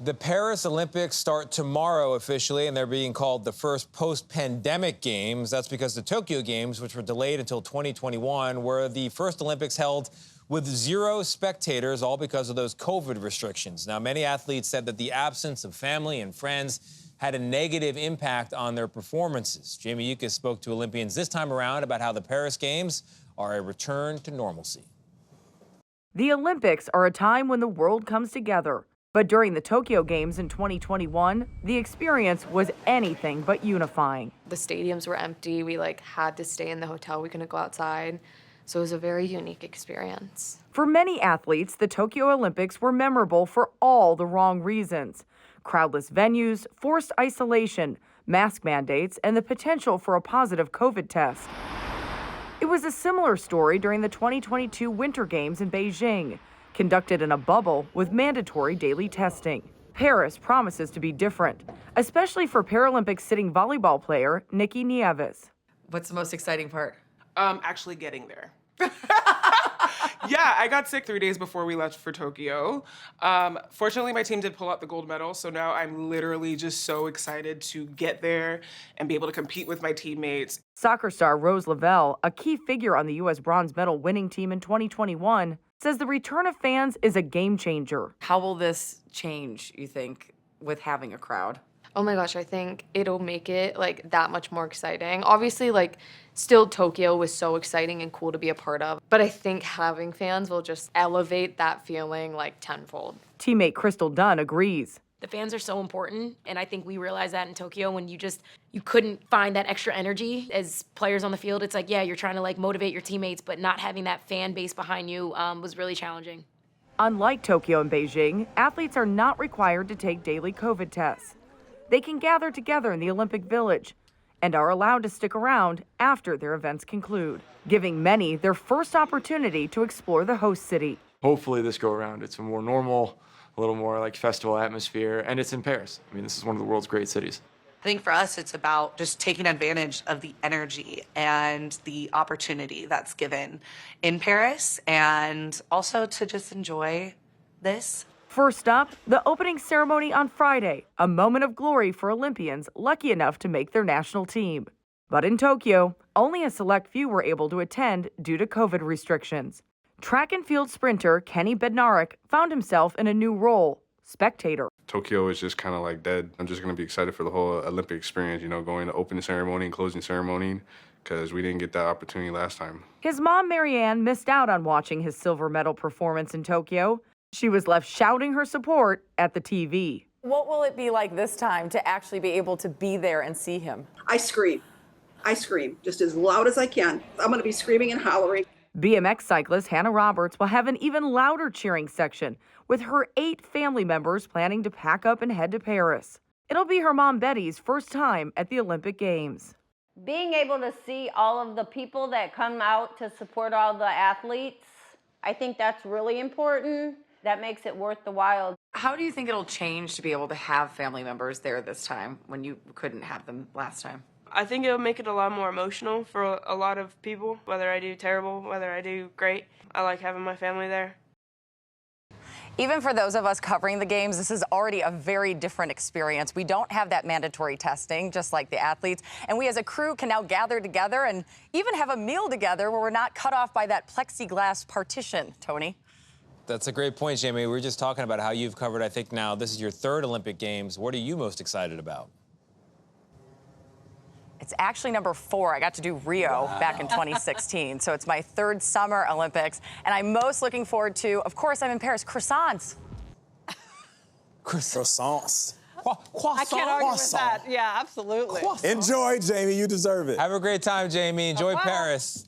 The Paris Olympics start tomorrow officially, and they're being called the first post-pandemic games. That's because the Tokyo Games, which were delayed until 2021, were the first Olympics held with 0 spectators, all because of those COVID restrictions. Now, many athletes said that the absence of family and friends had a negative impact on their performances. Jamie Yuccas spoke to Olympians this time around about how the Paris Games are a return to normalcy. The Olympics are a time when the world comes together. But during the Tokyo Games in 2021, the experience was anything but unifying. The stadiums were empty. We had to stay in the hotel. We couldn't go outside. So it was a very unique experience. For many athletes, the Tokyo Olympics were memorable for all the wrong reasons. Crowdless venues, forced isolation, mask mandates, and the potential for a positive COVID test. It was a similar story during the 2022 Winter Games in Beijing, conducted in a bubble with mandatory daily testing. Paris promises to be different, especially for Paralympic sitting volleyball player Nikki Nieves. What's the most exciting part? Actually getting there. Yeah, I got sick 3 days before we left for Tokyo. Fortunately, my team did pull out the gold medal, so now I'm literally just so excited to get there and be able to compete with my teammates. Soccer star Rose Lavelle, a key figure on the U.S. bronze medal winning team in 2021, says the return of fans is a game changer. How will this change, you think, with having a crowd? Oh my gosh, I think it'll make it that much more exciting. Obviously, still Tokyo was so exciting and cool to be a part of, but I think having fans will just elevate that feeling tenfold. Teammate Crystal Dunn agrees. The fans are so important, and I think we realized that in Tokyo when you couldn't find that extra energy as players on the field. It's yeah, you're trying to motivate your teammates, but not having that fan base behind you was really challenging. Unlike Tokyo and Beijing, athletes are not required to take daily COVID tests. They can gather together in the Olympic Village and are allowed to stick around after their events conclude, giving many their first opportunity to explore the host city. Hopefully this go around, it's a more normal, a little more festival atmosphere, and it's in Paris. I mean, this is one of the world's great cities. I think for us, it's about just taking advantage of the energy and the opportunity that's given in Paris, and also to just enjoy this. First up, the opening ceremony on Friday, a moment of glory for Olympians lucky enough to make their national team. But in Tokyo, only a select few were able to attend due to COVID restrictions. Track and field sprinter Kenny Bednarik found himself in a new role, spectator. Tokyo is just kind of dead. I'm just going to be excited for the whole Olympic experience, going to opening ceremony and closing ceremony, because we didn't get that opportunity last time. His mom, Marianne, missed out on watching his silver medal performance in Tokyo. She was left shouting her support at the TV. What will it be like this time to actually be able to be there and see him? I scream just as loud as I can. I'm going to be screaming and hollering. BMX cyclist Hannah Roberts will have an even louder cheering section with her 8 family members planning to pack up and head to Paris. It'll be her mom Betty's first time at the Olympic Games. Being able to see all of the people that come out to support all the athletes, I think that's really important. That makes it worth the while. How do you think it'll change to be able to have family members there this time when you couldn't have them last time? I think it'll make it a lot more emotional for a lot of people, whether I do terrible, whether I do great. I like having my family there. Even for those of us covering the games, this is already a very different experience. We don't have that mandatory testing, just like the athletes. And we as a crew can now gather together and even have a meal together where we're not cut off by that plexiglass partition. Tony? That's a great point, Jamie. We were just talking about how you've covered, I think now, this is your 3rd Olympic Games. What are you most excited about? It's actually number 4. I got to do Rio back in 2016. So it's my 3rd Summer Olympics. And I'm most looking forward to, of course, I'm in Paris, croissants. Croissants. I can't argue with that. Yeah, absolutely. Enjoy, Jamie. You deserve it. Have a great time, Jamie. Enjoy Paris.